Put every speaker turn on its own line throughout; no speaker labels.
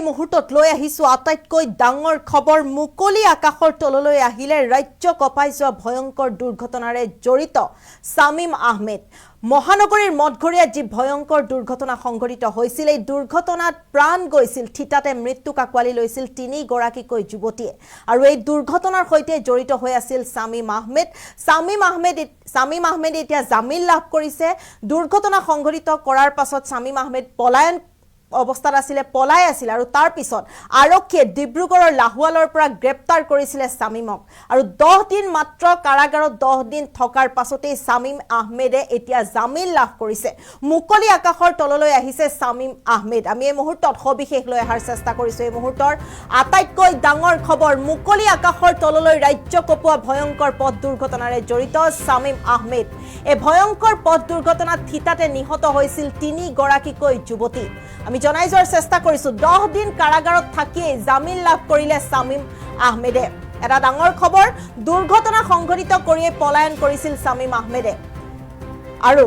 মুহূৰ্তত লৈ আহিছো আটাইতকৈ ডাঙৰ খবৰ মুকলি আকাশৰ তললৈ আহিলে ৰাজ্য কপাই যোৱা ভয়ংকৰ দুৰ্ঘটনাৰে জড়িত শামীম আহমেদ মহানগৰীৰ মঠঘৰীয়া যি ভয়ংকৰ দুৰ্ঘটনা সংঘটিত হৈছিল এই দুৰ্ঘটনাত প্ৰাণ গৈছিল থিতাতে মৃত্যুক আঁকোৱালি লৈছিল তিনিগৰাকীকৈ যুৱতীয়ে আৰু এই দুৰ্ঘটনাৰ সৈতে জড়িত হৈ আছিল শামীম আহমেদ এতিয়া জামিন লাভ কৰিছে দুৰ্ঘটনা সংঘটিত কৰাৰ পাছত শামীম আহমেদ পলায়ন অৱস্থাত আছিল পলাই আছিল আৰু তাৰ পিছত আৰক্ষীয়ে ডিব্ৰুগড়ৰ লাহোৱালৰ পৰা গ্ৰেপ্তাৰ কৰিছিল শামীমক আৰু 10 দিন মাত্ৰ কাৰাগাৰত 10 দিন থকাৰ পাছতে শামীম আহমেদে এতিয়া জামিন লাভ কৰিছে মুকলি আকাশৰ তললৈ আহিছে শামীম আহমেদ আমি এই মুহূৰ্তত সবিশেষ লৈ অহাৰ চেষ্টা কৰিছো এই মুহূৰ্তৰ আটাইতকৈ ডাঙৰ খবৰ মুকলি আকাশৰ তললৈ ৰাজ্য কপোৱা ভয়ংকৰ পথ দুৰ্ঘটনাৰে জড়িত শামীম আহমেদ এই ভয়ংকৰ পথ দুৰ্ঘটনাত থিতাতে নিহত হৈছিল তিনিগৰাকীকৈ যুৱতী আমি জনাই যোৱাৰ চেষ্টা কৰিছো 10 দিন কাৰাগাৰত থাকি জামিন লাভ কৰিলে শামীম আহমেদে এটা ডাঙৰ খবৰ দুৰ্ঘটনা সংঘটিত কৰি পলায়ন কৰিছিল শামীম আহমেদে আৰু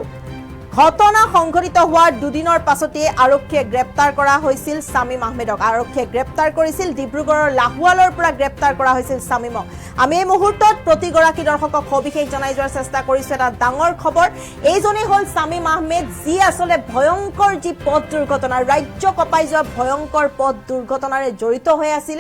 ঘটনা সংঘটিত হোৱাৰ দুদিনৰ পাছতে আৰক্ষীয়ে গ্ৰেপ্তাৰ কৰা হৈছিল শামীম আহমেদক আৰক্ষীয়ে গ্ৰেপ্তাৰ কৰিছিল ডিব্ৰুগড়ৰ লাহোৱালৰ পৰা গ্ৰেপ্তাৰ কৰা হৈছিল শামীমক আমি এই মুহূৰ্তত প্ৰতিগৰাকী দৰ্শকক সবিশেষ জনাই যোৱাৰ চেষ্টা কৰিছো এটা ডাঙৰ খবৰ এইজনে হল শামীম আহমেদ যি আসলে ভয়ংকৰ যি পথ দুৰ্ঘটনা ৰাজ্য কপাই যোৱা ভয়ংকৰ পথ দুৰ্ঘটনাৰে জড়িত হৈ আছিল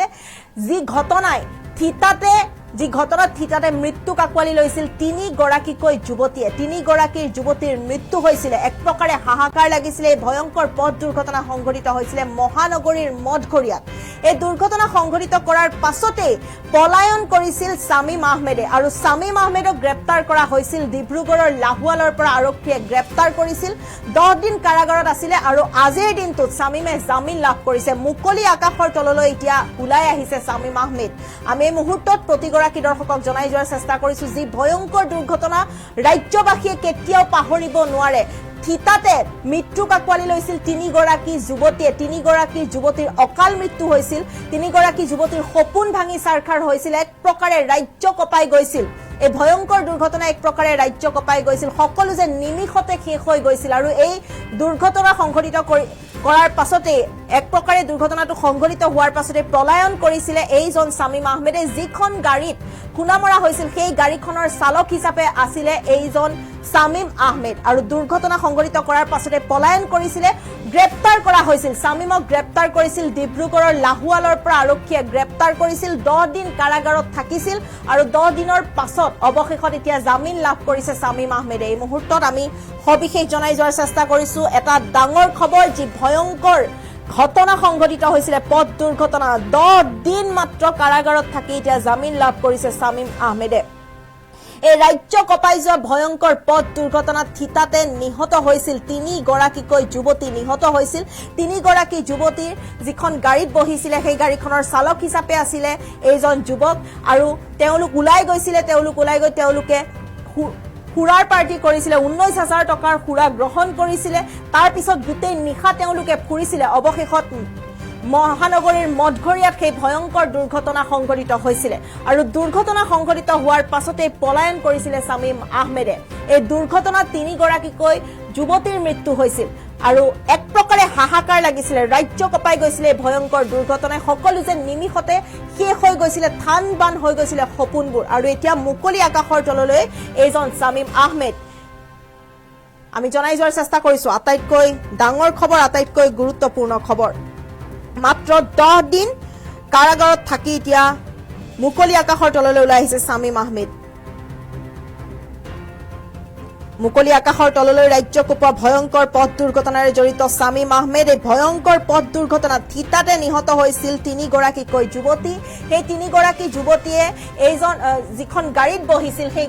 যি ঘটনাই থিতাতে মৃত্যুক আঁকোৱালি লৈছিল তিনিগৰাকীকৈ যুৱতীয়ে তিনিগৰাকীৰ যুৱতীৰ মৃত্যু হৈছিল এক প্ৰকাৰে হাহাকাৰ লাগিছিল এই ভয়ংকৰ পথ দুৰ্ঘটনা সংঘটিত হৈছিল মহানগৰীৰ মঠঘৰীয়াত এই দুৰ্ঘটনা সংঘটিত কৰাৰ পাছতে পলায়ন কৰিছিল শামীম আহমেদে আৰু শামীম আহমেদক গ্ৰেপ্তাৰ কৰা হৈছিল ডিব্ৰুগড়ৰ লাহোৱালৰ পৰা আৰক্ষীয়ে গ্ৰেপ্তাৰ কৰিছিল 10 দিন কাৰাগাৰত আছিল আৰু আজিৰ দিনটোত শামীমে জামিন লাভ কৰিছে মুকলি আকাশৰ তললৈ এতিয়া ওলাই আহিছে শামীম আহমেদ আমি এই মুহূৰ্তত প্ৰতিগৰাকী দৰ্শকক জনাই যোৱাৰ চেষ্টা কৰিছো যি ভয়ংকৰ দুৰ্ঘটনা ৰাজ্যবাসীয়ে কেতিয়াও পাহৰিব নোৱাৰে থিতাতে মৃত্যুক আঁকোৱালি লৈছিল তিনিগৰাকী যুৱতীৰ অকাল মৃত্যু হৈছিল তিনিগৰাকী যুৱতীৰ সপোন ভাঙি চাৰখাৰ হৈছিল এক প্ৰকাৰে ৰাজ্য কপাই গৈছিল এই ভয়ংকৰ দুৰ্ঘটনা এক প্ৰকাৰে ৰাজ্য কপাই গৈছিল সকলো যে নিমিষতে শেষ হৈ গৈছিল আৰু এই দুৰ্ঘটনা সংঘটিত কৰাৰ পাছতে এক প্ৰকাৰে দুৰ্ঘটনাটো সংঘটিত হোৱাৰ পাছতে পলায়ন কৰিছিল এইজন শামীম আহমেদে যিখন গাড়ীত খুনামৰা হৈছিল সেই গাড়ীখনৰ চালক হিচাপে আছিল এইজন শামীম আহমেদ আৰু দুৰ্ঘটনা সংঘটিত কৰাৰ পাছতে পলায়ন কৰিছিল গ্ৰেপ্তাৰ কৰা হৈছিল শামীমক গ্ৰেপ্তাৰ কৰিছিল ডিব্ৰুগড়ৰ লাহোৱালৰ পৰা আৰক্ষীয়ে গ্ৰেপ্তাৰ কৰিছিল 10 দিন কাৰাগাৰত থাকিছিল আৰু 10 দিনৰ পাছত অৱশেষত এতিয়া জামিন লাভ কৰিছে শামীম আহমেদে এই মুহূৰ্তত আমি সবিশেষ জনাই যোৱাৰ চেষ্টা কৰিছো এটা ডাঙৰ খবৰ যি ভয়ংকৰ ঘটনা সংঘটিত হৈছিল পথ দুৰ্ঘটনা 10 দিন মাত্ৰ কাৰাগাৰত থাকি এতিয়া জামিন লাভ কৰিছে শামীম আহমেদে এই ৰাজ্য কপাই যোৱা ভয়ংকৰ পথ দুৰ্ঘটনাত থিতাতে নিহত হৈছিল তিনিগৰাকীকৈ যুৱতী নিহত হৈছিল তিনিগৰাকী যুৱতীৰ যিখন গাড়ীত বহিছিল সেই গাড়ীখনৰ চালক হিচাপে আছিল এইজন যুৱক আৰু তেওঁলোক ওলাই তেওঁলোকে খুৰাৰ পাৰ্টি কৰিছিল 19,000 টকাৰ খুৰা গ্ৰহণ কৰিছিল তাৰ পিছত গোটেই নিশা তেওঁলোকে ফুৰিছিল অৱশেষত মহানগৰীৰ মঠঘৰীয়াত সেই ভয়ংকৰ দুৰ্ঘটনা সংঘটিত হৈছিল আৰু দুৰ্ঘটনা সংঘটিত হোৱাৰ পাছতে পলায়ন কৰিছিল শামীম আহমেদে এই দুৰ্ঘটনাত তিনিগৰাকীকৈ যুৱতীৰ মৃত্যু হৈছিল আৰু এক প্ৰকাৰে হাহাকাৰ লাগিছিল ৰাজ্য কপাই গৈছিল এই ভয়ংকৰ দুৰ্ঘটনাই সকলো যে নিমিষতে শেষ হৈ গৈছিল থান বান হৈ গৈছিল সপোনবোৰ আৰু এতিয়া মুকলি আকাশৰ তললৈ এইজন শামীম আহমেদ আমি জনাই যোৱাৰ চেষ্টা কৰিছো আটাইতকৈ ডাঙৰ খবৰ আটাইতকৈ গুৰুত্বপূৰ্ণ খবৰ মাত্ৰ 10 দিন কাৰাগাৰত থাকি এতিয়া মুকলি আকাশৰ তললৈ ওলাই আহিছে শামীম আহমেদ মুকলি আকাশৰ তললৈ ৰাজ্য কপোৱা ভয়ংকৰ পথ দুৰ্ঘটনাৰে জড়িত শামীম আহমেদ এই ভয়ংকৰ পথ দুৰ্ঘটনাত থিতাতে নিহত হৈছিল তিনিগৰাকীকৈ যুৱতী সেই তিনিগৰাকী যুৱতীয়ে এইজন যিখন গাড়ীত বহিছিল সেই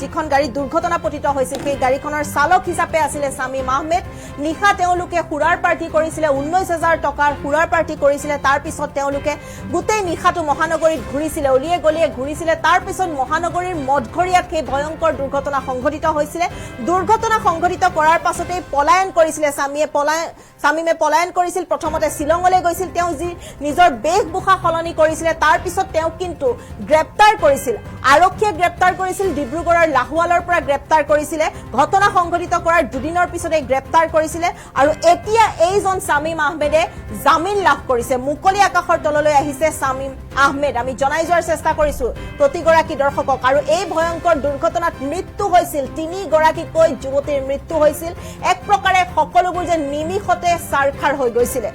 যিখন গাড়ী দুৰ্ঘটনা পতিত হৈছিল সেই গাড়ীখনৰ চালক হিচাপে আছিল শামীম আহমেদ নিশা তেওঁলোকে খুৰাৰ পাৰ্টি কৰিছিল 19,000 টকাৰ খুৰাৰ পাৰ্টি কৰিছিল তাৰ পিছত তেওঁলোকে গোটেই নিশাটো মহানগৰীত ঘূৰিছিল অলিয়ে গলিয়ে ঘূৰিছিল তাৰ পিছত মহানগৰীৰ মঠঘৰীয়াত সেই ভয়ংকৰ দুৰ্ঘটনা সংঘটিত হৈছিল হৈছিলে দুৰ্ঘটনা সংঘটিত কৰাৰ পাছতে পলায়ন কৰিছিলে শামীমে পলায়ন কৰিছিল প্ৰথমতে শিলঙলৈ গৈছিল তেওঁ যি নিজৰ বেশভূষা সলনি কৰিছিলে তাৰ পিছত তেওঁ কিন্তু গ্ৰেপ্তাৰ কৰিছিল আৰক্ষীয়ে গ্ৰেপ্তাৰ কৰিছিল ডিব্ৰুগড়ৰ লাহোৱালৰ পৰা গ্ৰেপ্তাৰ কৰিছিলে ঘটনা সংঘটিত কৰাৰ দুদিনৰ পিছতে গ্ৰেপ্তাৰ কৰিছিলে আৰু এতিয়া এইজন শামীম আহমেদে জামিন লাভ কৰিছে মুকলি আকাশৰ তললৈ আহিছে শামীম আহমেদ আমি জনাই যোৱাৰ চেষ্টা কৰিছো প্ৰতিগৰাকী দৰ্শকক আৰু এই ভয়ংকৰ দুৰ্ঘটনাত মৃত্যু হৈছিল তিনিগৰাকীকৈ যুৱতীৰ মৃত্যু হৈছিল এক প্ৰকাৰে সকলোবোৰ যে নিমিষতে সাৰখাৰ হৈ গৈছিল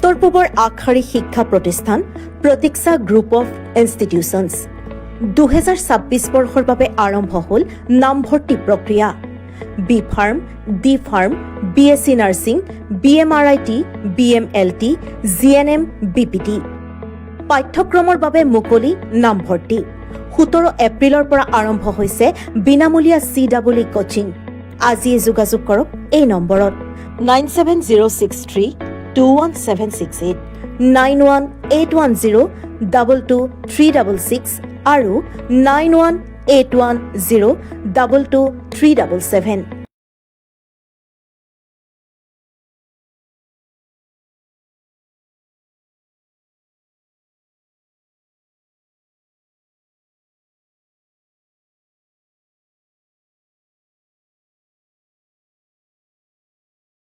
উত্তৰ পূবৰ আগশাৰী শিক্ষা প্ৰতিষ্ঠান প্ৰতীক্ষা গ্ৰুপ অফ ইনষ্টিটিউচনছ 2026 বৰ্ষৰ বাবে আৰম্ভ হ'ল নামভৰ্তি প্ৰক্ৰিয়া B Pharm D Pharm BSc nursing BMRIT BMLT GNM BPT পাঠ্যক্ৰমৰ বাবে মুকলি নামভৰ্তি 17 এপ্ৰিলৰ পৰা আৰম্ভ হৈছে বিনামূলীয়া CEE কোচিং আজিয়ে যোগাযোগ কৰক এই নম্বৰত 97063 21768 9181022366 আৰু 9181022377